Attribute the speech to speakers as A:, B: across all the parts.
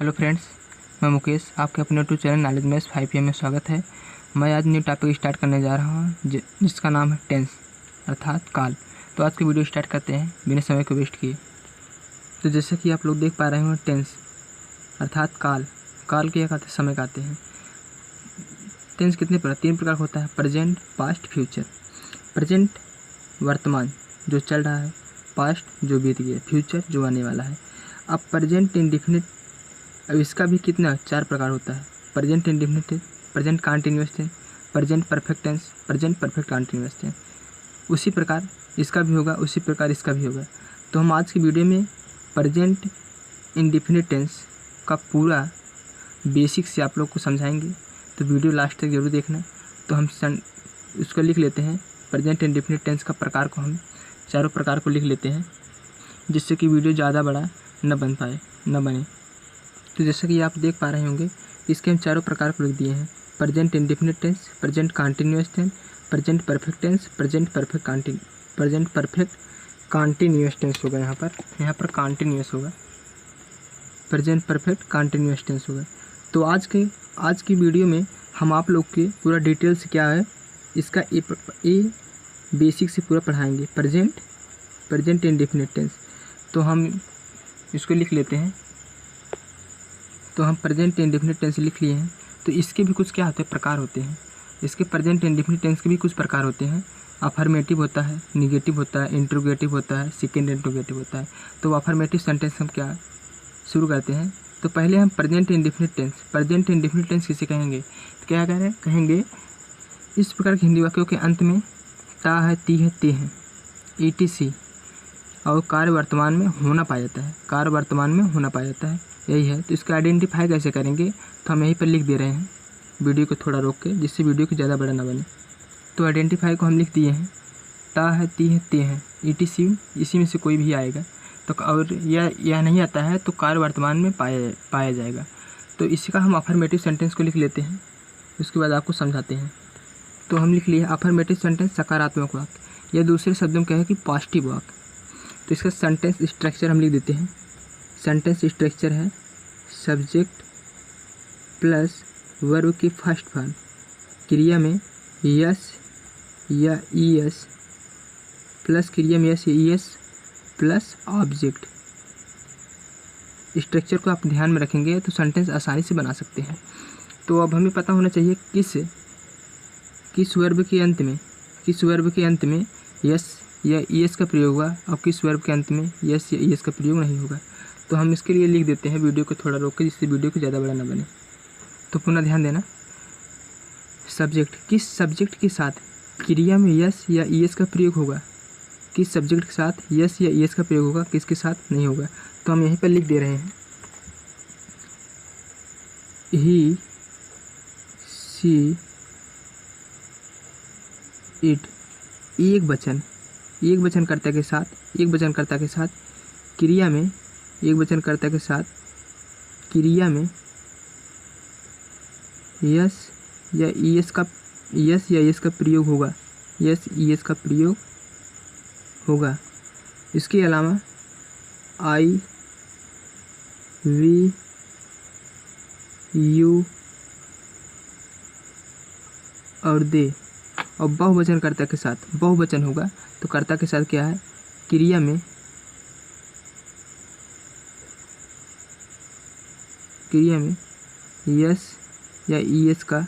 A: Hello friends, मैं मुकेश आपके अपने YouTube channel knowledge maths 5pm में स्वागत है। मैं आज न्यू टॉपिक स्टार्ट करने जा रहा हूँ जिसका नाम है टेंस अर्थात काल। तो आज की वीडियो स्टार्ट करते हैं बिना समय को वेस्ट किए। तो जैसे कि आप लोग देख पा रहे हो, टेंस अर्थात काल। काल क्या कहते हैं? समय कहते हैं। टेंस कितने तीन प्रकार होता है: प्रेजेंट, पास्ट, फ्यूचर। प्रेजेंट वर्तमान जो चल रहा है, पास्ट जो बीत गया, फ्यूचर जो आने वाला है। अब प्रेजेंट इंडेफिनिट, अब इसका भी कितना चार प्रकार होता है: present indefinite, present continuous tense, present perfect tense, present perfect continuous tense. उसी प्रकार इसका भी होगा, उसी प्रकार इसका भी होगा। तो हम आज की वीडियो में प्रेजेंट इंडेफिनिट टेंस का पूरा बेसिक से आप लोग को समझाएंगे, तो वीडियो लास्ट तक जरूर देखना। तो हम उसको लिख लेते हैं, प्रेजेंट इंडेफिनिट टेंस का प्रकार को हम चारों प्रकार को लिख लेते हैं, जिससे कि वीडियो ज़्यादा बड़ा न बने। तो जैसा कि आप देख पा रहे होंगे, इसके हम चारों प्रकार को लिख दिए हैं: present indefinite tense, present continuous tense, present perfect tense, present perfect continuous tense होगा। यहाँ पर कंटीन्यूअस होगा, प्रेजेंट परफेक्ट कंटीन्यूअस टेंस होगा। तो आज की वीडियो में हम आप लोग के पूरा डिटेल से क्या है इसका ए बेसिक से पूरा पढ़ाएंगे, प्रेजेंट इंडेफिनिट टेंस। तो हम इसको लिख लेते हैं। तो हम प्रेजेंट इंडेफिनिट टेंस लिख लिए हैं। तो इसके भी कुछ क्या होते हैं, प्रकार होते हैं। इसके प्रेजेंट इंडेफिनिट टेंस के भी कुछ प्रकार होते हैं। अफर्मेटिव होता है, निगेटिव होता है, इंट्रोगेटिव होता है, सेकेंड इंट्रोगेटिव होता है। तो अफर्मेटिव सेंटेंस हम क्या शुरू करते हैं। तो पहले हम प्रेजेंट इंडेफिनिट टेंस किसे कहेंगे, तो क्या कहेंगे इस प्रकार के हिंदी वाक्यों के अंत में ता है, ती है, ते हैं, etc और कार्य वर्तमान में होना पाया जाता है, यही है। तो इसका आइडेंटिफाई कैसे करेंगे, तो हम यहीं पर लिख दे रहे हैं, वीडियो को थोड़ा रोक के, जिससे वीडियो को ज़्यादा बड़ा ना बने। तो आइडेंटिफाई को हम लिख दिए हैं, ता है, ती है, ते हैं, etc इसी में से कोई भी आएगा। तो और यह नहीं आता है तो कार्य वर्तमान में पाया जाएगा। तो इसका हम अफर्मेटिव सेंटेंस को लिख लेते हैं, उसके बाद आपको समझाते हैं। तो हम लिख लिए अफर्मेटिव सेंटेंस सकारात्मक वाक्य, या दूसरे शब्दों में कहें कि पॉजिटिव वाक्य। तो इसका सेंटेंस स्ट्रक्चर हम लिख देते हैं। सेंटेंस स्ट्रक्चर है सब्जेक्ट प्लस वर्ब की फर्स्ट फॉर्म, क्रिया में यस या ईएस प्लस क्रिया में यस या ईएस प्लस ऑब्जेक्ट। स्ट्रक्चर को आप ध्यान में रखेंगे तो सेंटेंस आसानी से बना सकते हैं। तो अब हमें पता होना चाहिए किस वर्ब के अंत में यस या ईएस का प्रयोग हुआ और किस वर्ब के अंत में यस या ईएस का प्रयोग नहीं होगा। तो हम इसके लिए लिख देते हैं, वीडियो को थोड़ा रोक के, जिससे वीडियो को ज़्यादा बड़ा ना बने। तो पुनः ध्यान देना, सब्जेक्ट, किस सब्जेक्ट के साथ क्रिया में यस या ईएस का प्रयोग होगा, किस सब्जेक्ट के साथ यस या ईएस का प्रयोग होगा, किसके साथ नहीं होगा। तो हम यहीं पर लिख दे रहे हैं, ही सी इट। एक वचन कर्ता के साथ क्रिया में यस या ईएस का प्रयोग होगा। इसके अलावा आई, वी, यू और दे। और बहुवचन कर्ता के साथ बहुवचन होगा, तो कर्ता के साथ क्या है, क्रिया में यस या ईएस का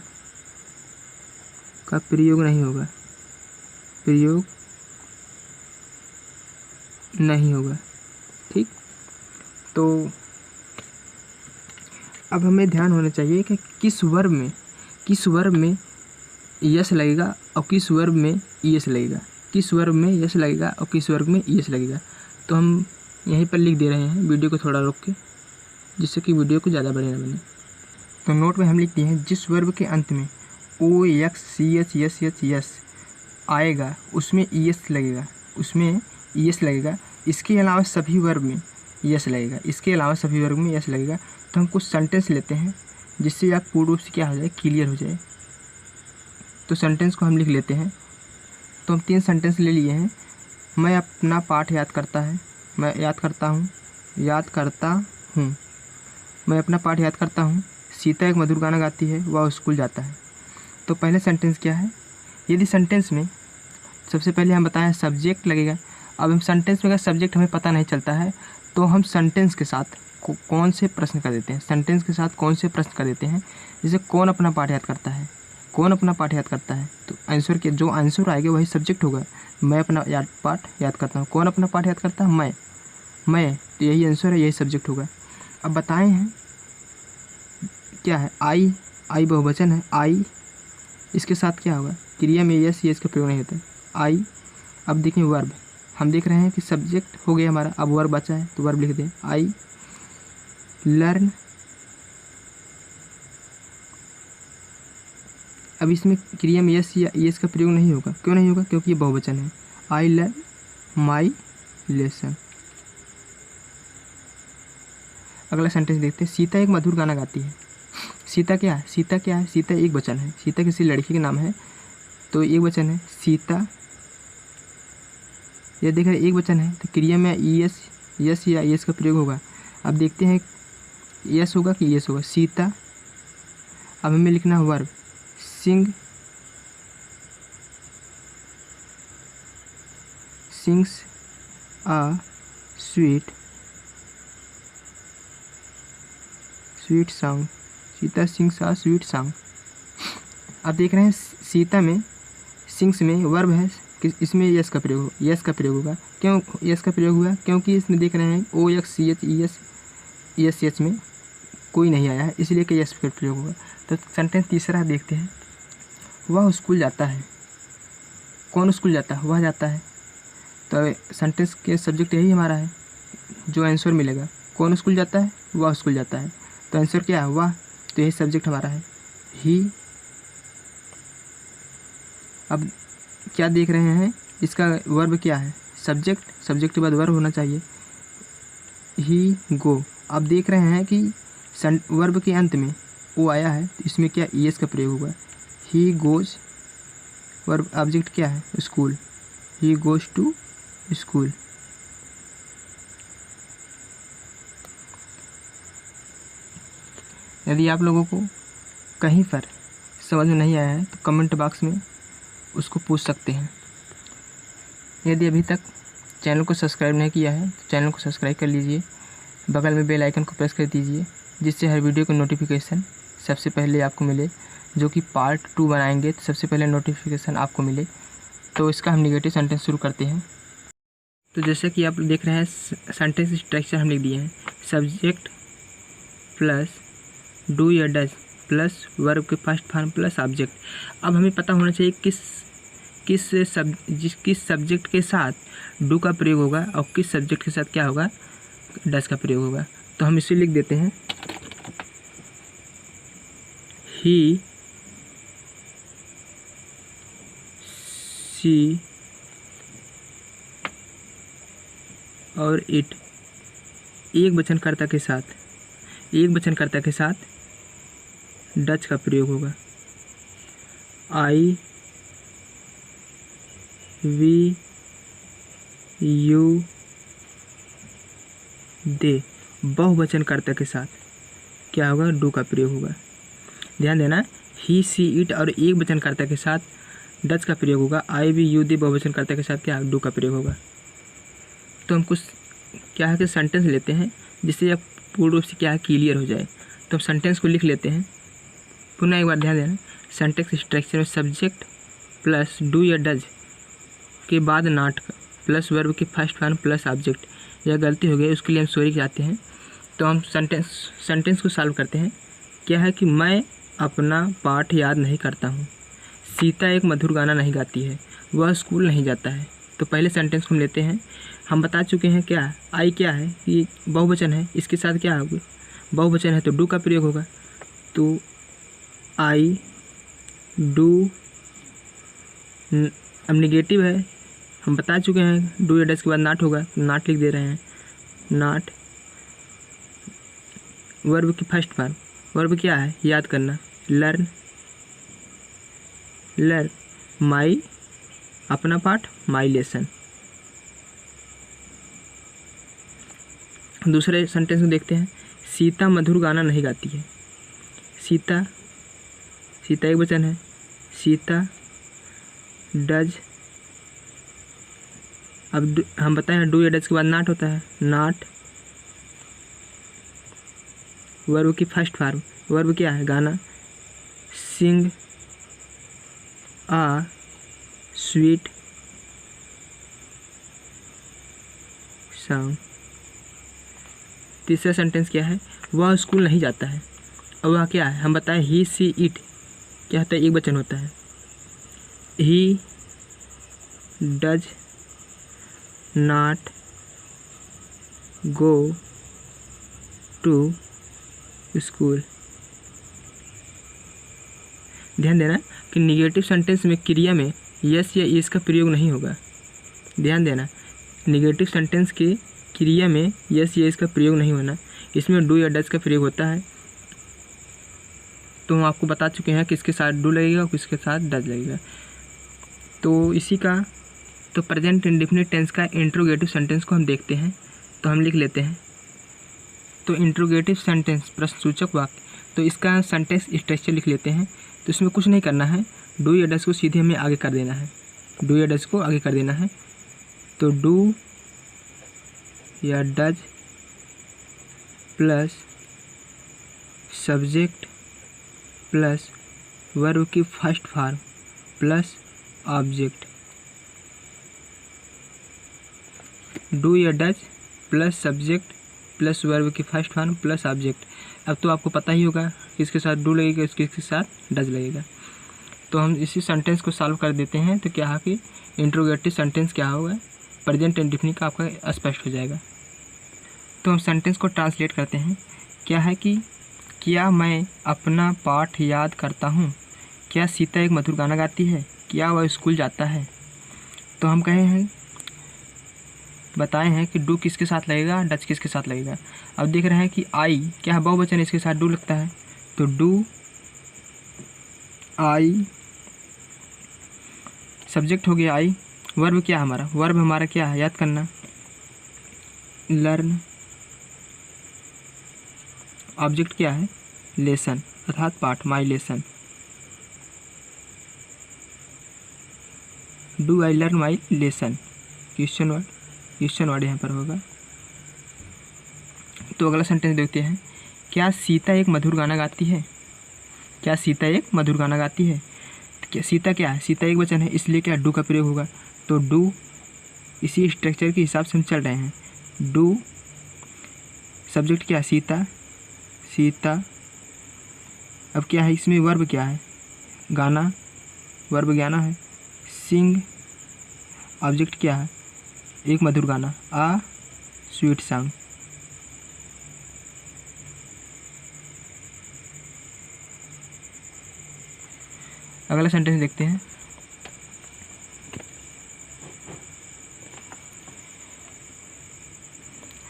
A: प्रयोग नहीं होगा। ठीक। तो अब हमें ध्यान होना चाहिए कि किस वर्ब में यस लगेगा और किस वर्ब में ईएस लगेगा, तो हम यहीं पर लिख दे रहे हैं, वीडियो को थोड़ा रोक के, जिससे कि वीडियो को ज़्यादा बड़े ना बने। तो नोट में हम लिखते हैं, जिस वर्ब के अंत में ओ एक्स सी एच यस आएगा उसमें ईएस लगेगा। इसके अलावा सभी वर्ब में यस लगेगा। तो हम कुछ सेंटेंस लेते हैं, जिससे आप पूर्ण रूप से क्या हो जाए, क्लियर हो जाए। तो सेंटेंस को हम लिख लेते हैं। तो हम 3 सेंटेंस ले लिए हैं। मैं अपना पाठ याद करता हूँ। मैं अपना पाठ याद करता हूँ, सीता एक मधुर गाना गाती है, वह स्कूल जाता है। तो पहले सेंटेंस क्या है, यदि सेंटेंस में सबसे पहले हम बताएं सब्जेक्ट लगेगा। अब हम सेंटेंस में अगर सब्जेक्ट हमें पता नहीं चलता है तो हम सेंटेंस के साथ कौन से प्रश्न कर देते हैं, सेंटेंस के साथ कौन से प्रश्न कर देते हैं। जैसे कौन अपना पाठ याद करता है, कौन अपना पाठ याद करता है, तो आंसर के जो आंसर आएगा वही सब्जेक्ट होगा। मैं अपना पाठ याद करता हूँ, कौन अपना पाठ याद करता है, मैं, तो यही आंसर है, यही सब्जेक्ट होगा। अब बताएं हैं क्या है, आई बहुवचन है, आई इसके साथ क्या होगा, क्रिया में यस का प्रयोग नहीं होता है, आई। अब देखें वर्ब, हम देख रहे हैं कि सब्जेक्ट हो गया हमारा, अब वर्ब बचा है तो वर्ब लिख दें, आई लर्न। अब इसमें क्रिया में यस का प्रयोग नहीं होगा, क्यों नहीं होगा, क्योंकि ये बहुवचन है, आई लर्न माई लेसन। अगला सेंटेंस देखते हैं, सीता एक मधुर गाना गाती है। सीता क्या है, सीता एक वचन है, सीता किसी लड़की का नाम है तो एक वचन है सीता। ये देख रहे एक वचन है तो क्रिया में यस या यस का प्रयोग होगा। अब देखते हैं यस होगा कि यस होगा, सीता। अब हमें लिखना है वर्ब, सिंग्स आ स्वीट सॉन्ग, सीता सिंग्स आ स्वीट सॉन्ग। अब देख रहे हैं सीता में सिंग्स में वर्ब है, इसमें यस का प्रयोग होगा। क्यों यस का प्रयोग हुआ, क्योंकि इसमें देख रहे हैं O X C H E S में कोई नहीं आया है, इसलिए कि यस का प्रयोग होगा। तो सेंटेंस तीसरा देखते हैं, वह स्कूल जाता है। कौन स्कूल जाता है, वह जाता है। तो सेंटेंस के सब्जेक्ट यही हमारा है, जो आंसर मिलेगा, कौन स्कूल जाता है, वह स्कूल जाता है। तो आंसर क्या है, वह, तो यही सब्जेक्ट हमारा है, ही। अब क्या देख रहे हैं, इसका वर्ब क्या है, सब्जेक्ट के बाद वर्ब होना चाहिए, ही गो। अब देख रहे हैं कि वर्ब के अंत में ओ आया है, तो इसमें क्या ईएस का प्रयोग होगा, ही गोज। वर्ब ऑब्जेक्ट क्या है, school, he goes to school. यदि आप लोगों को कहीं पर समझ में नहीं आया है तो कमेंट बॉक्स में उसको पूछ सकते हैं। यदि अभी तक चैनल को सब्सक्राइब नहीं किया है तो चैनल को सब्सक्राइब कर लीजिए, बगल में बेल आइकन को प्रेस कर दीजिए, जिससे हर वीडियो का नोटिफिकेशन सबसे पहले आपको मिले। जो कि पार्ट 2 बनाएंगे तो सबसे पहले नोटिफिकेशन आपको मिले। तो इसका हम नेगेटिव सेंटेंस शुरू करते हैं। तो जैसे कि आप देख रहे हैं सेंटेंस स्ट्रक्चर हम लिख दिए हैं, सब्जेक्ट प्लस डू या डज प्लस वर्ब के फर्स्ट फॉर्म प्लस ऑब्जेक्ट। अब हमें पता होना चाहिए किस सब्जेक्ट के साथ डू का प्रयोग होगा और किस सब्जेक्ट के साथ क्या होगा, डज का प्रयोग होगा। तो हम इसे लिख देते हैं, ही सी और इट एक वचनकर्ता के साथ डच का प्रयोग होगा, आई वी यू दे। बहुवचनकर्ता के साथ क्या होगा, डू का प्रयोग होगा। ध्यान देना, ही सी इट और एक वचनकर्ता के साथ डच का प्रयोग होगा, आई वी यू दे बहुवचनकर्ता के साथ क्या डू का प्रयोग होगा। तो हम कुछ क्या है कि सेंटेंस लेते हैं जिससे आप पूर्ण रूप से क्या है क्लियर हो जाए। तो हम सेंटेंस को लिख लेते हैं। पुनः एक बार ध्यान देना, सेंटेंस स्ट्रक्चर में सब्जेक्ट प्लस डू या डज के बाद नॉट प्लस वर्ब के फर्स्ट फॉर्म प्लस ऑब्जेक्ट। यह गलती हो गई, उसके लिए हम सॉरी चाहते हैं। तो हम सेंटेंस को सॉल्व करते हैं। क्या है कि मैं अपना पाठ याद नहीं करता हूँ, सीता एक मधुर गाना नहीं गाती है, वह स्कूल नहीं जाता है। तो पहले सेंटेंस को हम लेते हैं। हम बता चुके हैं क्या आई क्या है, ये बहुवचन है, इसके साथ क्या होगा, बहुवचन है तो डू का प्रयोग होगा। तो आई डू, अब नेगेटिव है, हम बता चुके हैं डू या डज के बाद नॉट होगा, नॉट लिख दे रहे हैं, नॉट। वर्ब की फर्स्ट फॉर्म, वर्ब क्या है, याद करना, लर्न माई अपना पाठ, माई लेसन। दूसरे सेंटेंस में देखते हैं, सीता मधुर गाना नहीं गाती है। सीता, सीता एक वचन है। सीता डज, अब हम बताएं डू या डज के बाद नॉट होता है। नॉट वर्ब की फर्स्ट फॉर्म, वर्ब क्या है? गाना। सिंग आ स्वीट सॉन्ग। तीसरा सेंटेंस क्या है? वह स्कूल नहीं जाता है। और वह क्या है? हम बताएं ही सी इट क्या होता है? एक वचन होता है। He does not go to school. ध्यान देना कि निगेटिव सेंटेंस में क्रिया में यस या इस का प्रयोग नहीं होगा। ध्यान देना, निगेटिव सेंटेंस के क्रिया में यस या इसका प्रयोग नहीं होना, इसमें डू या डज का प्रयोग होता है। तो हम आपको बता चुके हैं किसके साथ डू लगेगा और किसके साथ डज लगेगा। तो इसी का तो प्रेजेंट इंडेफिनिट टेंस का इंट्रोगेटिव सेंटेंस को हम देखते हैं। तो हम लिख लेते हैं। तो इंट्रोगेटिव सेंटेंस प्रश्नसूचक वाक्य, तो इसका सेंटेंस स्ट्रक्चर लिख लेते हैं। तो इसमें कुछ नहीं करना है, डू या डज को सीधे हमें आगे कर देना है। डू या डज को आगे कर देना है। तो डू या does plus subject plus verb की first form plus object. Do या does plus subject plus verb की फर्स्ट फॉर्म प्लस ऑब्जेक्ट। अब तो आपको पता ही होगा किसके साथ डू लगेगा, किसके साथ डज लगेगा। तो हम इसी सेंटेंस को सॉल्व कर देते हैं। तो क्या है कि इंट्रोगेटिव सेंटेंस क्या होगा? प्रेजेंट इंडेफिनिट का आपका स्पष्ट हो जाएगा। तो हम सेंटेंस को ट्रांसलेट करते हैं। क्या है कि क्या मैं अपना पाठ याद करता हूँ? क्या सीता एक मधुर गाना गाती है? क्या वह स्कूल जाता है? तो हम कहे हैं, बताए हैं कि डू किसके साथ लगेगा, डज किसके साथ लगेगा। अब देख रहे हैं कि आई क्या है? बहुवचन, इसके साथ डू लगता है। तो डू आई, सब्जेक्ट हो गया आई। वर्ब क्या है हमारा? वर्ब हमारा क्या है? याद करना, लर्न। ऑब्जेक्ट क्या है? लेसन अर्थात पाठ, माई lesson. Do I learn my lesson, question word यहाँ पर होगा। तो अगला सेंटेंस देखते हैं। क्या सीता एक मधुर गाना गाती है? क्या सीता एक मधुर गाना गाती है? क्या सीता क्या है? सीता एक वचन है, इसलिए क्या डू का प्रयोग होगा। तो डू, इसी स्ट्रक्चर के हिसाब से हम चल रहे हैं। डू, सब्जेक्ट क्या है? सीता, सीता। अब क्या है इसमें? वर्ब क्या है? गाना, वर्ब गाना है। सिंग, ऑब्जेक्ट क्या है? एक मधुर गाना, आ स्वीट सॉन्ग। अगला सेंटेंस देखते हैं।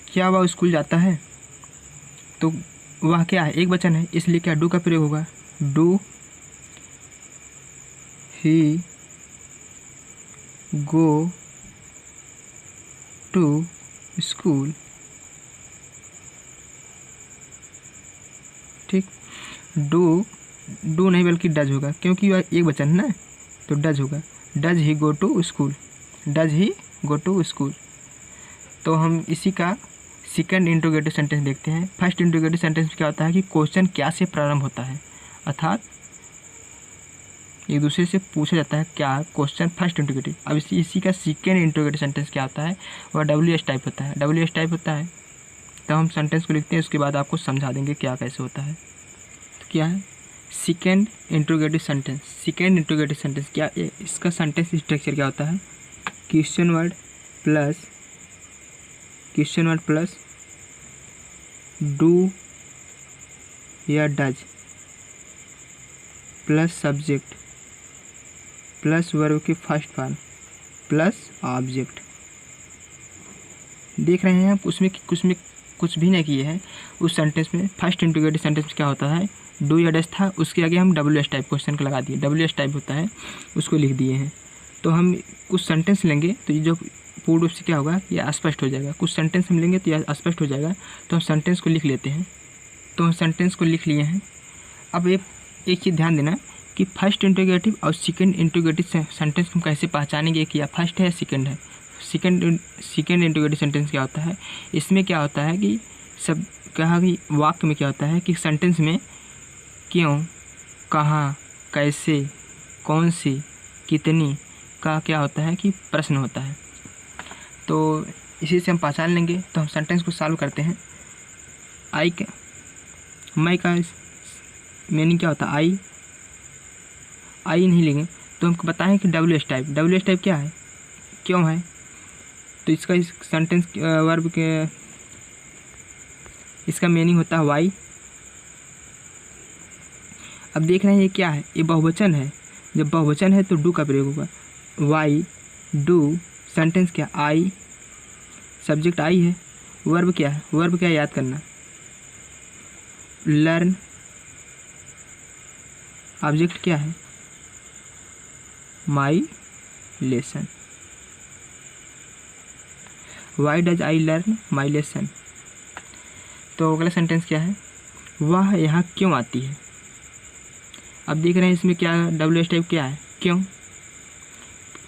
A: क्या वह स्कूल जाता है? तो वह क्या है? एक वचन है, इसलिए क्या डू का प्रयोग होगा। Do he go to school. ठीक, डू नहीं बल्कि डज होगा, क्योंकि वह एक वचन है ना, तो डज होगा। Does he go to school, does he go to school. तो हम इसी का सेकंड इंट्रोगेटिव सेंटेंस देखते हैं। फर्स्ट इंट्रोगेटिव सेंटेंस में क्या होता है कि क्वेश्चन क्या से प्रारंभ होता है, अर्थात एक दूसरे से पूछा जाता है क्या क्वेश्चन, फर्स्ट इंट्रोगेटिव। अब इसी का सेकंड इंट्रोगेटिव सेंटेंस क्या होता है? वह WH टाइप होता है। WH टाइप होता है। तो हम सेंटेंस को लिखते हैं, उसके बाद आपको समझा देंगे क्या कैसे होता है। तो क्या है second interrogative sentence? Second interrogative sentence क्या, इसका सेंटेंस स्ट्रक्चर क्या होता है? क्वेश्चन वर्ड प्लस डू या does plus subject plus verb की फर्स्ट फॉर्म प्लस ऑब्जेक्ट। देख रहे हैं हम उसमें कुछ भी नहीं किए हैं। उस सेंटेंस में फर्स्ट इंट्रोगेटिव सेंटेंस में क्या होता है? डू या डज था, उसके आगे हम WH टाइप क्वेश्चन को लगा दिए। WH टाइप होता है, उसको लिख दिए हैं। तो हम कुछ सेंटेंस लेंगे तो ये जो पूर्ण रूप से क्या होगा, ये अस्पष्ट हो जाएगा। कुछ सेंटेंस हम लेंगे तो यह अस्पष्ट हो जाएगा। तो हम सेंटेंस को लिख लेते हैं। तो हम सेंटेंस को लिख लिए हैं। अब एक चीज़ ध्यान देना कि फर्स्ट इंट्रोगेटिव और सेकंड इंट्रोगेटिव सेंटेंस हम कैसे पहचानेंगे कि या फर्स्ट है या सेकंड है। सेकंड इंट्रोगेटिव सेंटेंस क्या होता है, इसमें क्या होता है कि सब कहा कि वाक्य में क्या होता है कि सेंटेंस में क्यों, कहाँ, कैसे, कौन सी, कितनी का क्या होता है कि प्रश्न होता है। तो इसी से हम पहचान लेंगे। तो हम सेंटेंस को सॉल्व करते हैं। मैं का मीनिंग क्या होता है, आई नहीं लेंगे तो हमको बताएं कि WH टाइप क्या है, क्यों है। तो इसका इस सेंटेंस वर्ब के इसका मीनिंग होता है वाई। अब देख रहे हैं ये क्या है, ये बहुवचन है। जब बहुवचन है तो डू का प्रयोग होगा, वाई डू। सेंटेंस क्या, आई, सब्जेक्ट आई है। वर्ब क्या है, वर्ब क्या याद करना, लर्न। ऑब्जेक्ट क्या है, माई lesson. Why does I learn my lesson. तो अगला सेंटेंस क्या है, वह यहाँ क्यों आती है। अब देख रहे हैं इसमें क्या WH टाइप क्या है, क्यों।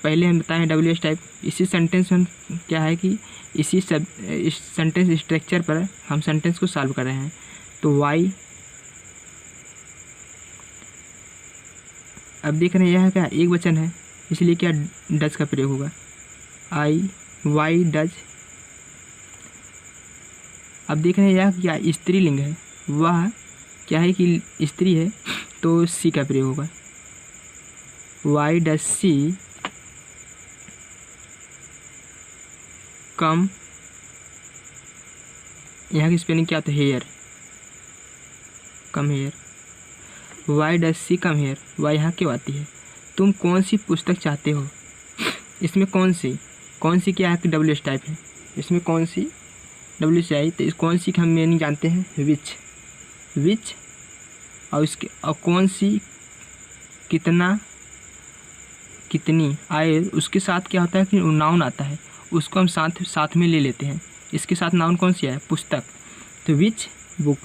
A: पहले हम बताएं WH टाइप। इसी सेंटेंस में क्या है कि इस सेंटेंस स्ट्रक्चर पर हम सेंटेंस को सॉल्व कर रहे हैं। तो वाई, अब देख रहे हैं यह क्या एक वचन है, इसलिए क्या डज का प्रयोग होगा, वाई डज। अब देख रहे हैं यह क्या स्त्रीलिंग है, वह क्या है कि स्त्री है, तो सी का प्रयोग होगा, वाई डज सी कम। यहाँ की स्पेलिंग क्या होता है, here, come here. Why does she come here, वह यहाँ क्यों आती है। तुम कौन सी पुस्तक चाहते हो। इसमें कौन सी क्या है कि WH टाइप है, इसमें कौन सी WH आई। तो इस कौन सी का हम मीनिंग जानते हैं, विच। और इसके और कौन सी, कितना, कितनी आए, उसके साथ क्या होता है कि नाउन आता है, उसको हम साथ में ले लेते हैं। इसके साथ नाउन कौन सी है, पुस्तक। तो विच बुक।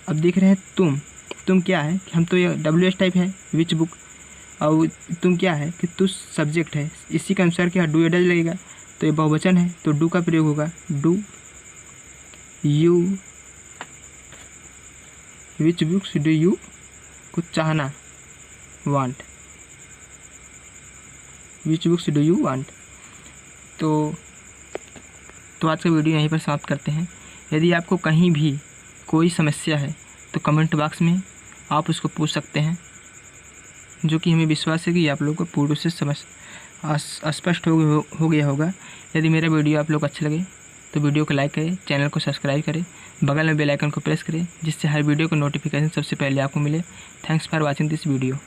A: अब देख रहे हैं तुम क्या है, हम तो ये WH टाइप है विच बुक, और तुम क्या है कि तू सब्जेक्ट है। इसी के अनुसार क्या डू या डज लगेगा, तो ये बहुवचन है तो डू का प्रयोग होगा, do you. Which books do you, कुछ चाहना, want. Which books do you want. तो आज का वीडियो यहीं पर समाप्त करते हैं। यदि आपको कहीं भी कोई समस्या है तो कमेंट बॉक्स में आप उसको पूछ सकते हैं, जो कि हमें विश्वास है कि आप लोगों को पूर्ण से स्पष्ट हो गया होगा। यदि मेरा वीडियो आप लोग अच्छा लगे तो वीडियो को लाइक करें, चैनल को सब्सक्राइब करें, बगल में बेल आइकन को प्रेस करें, जिससे हर वीडियो को नोटिफिकेशन सबसे पहले आपको मिले। Thanks for watching this video.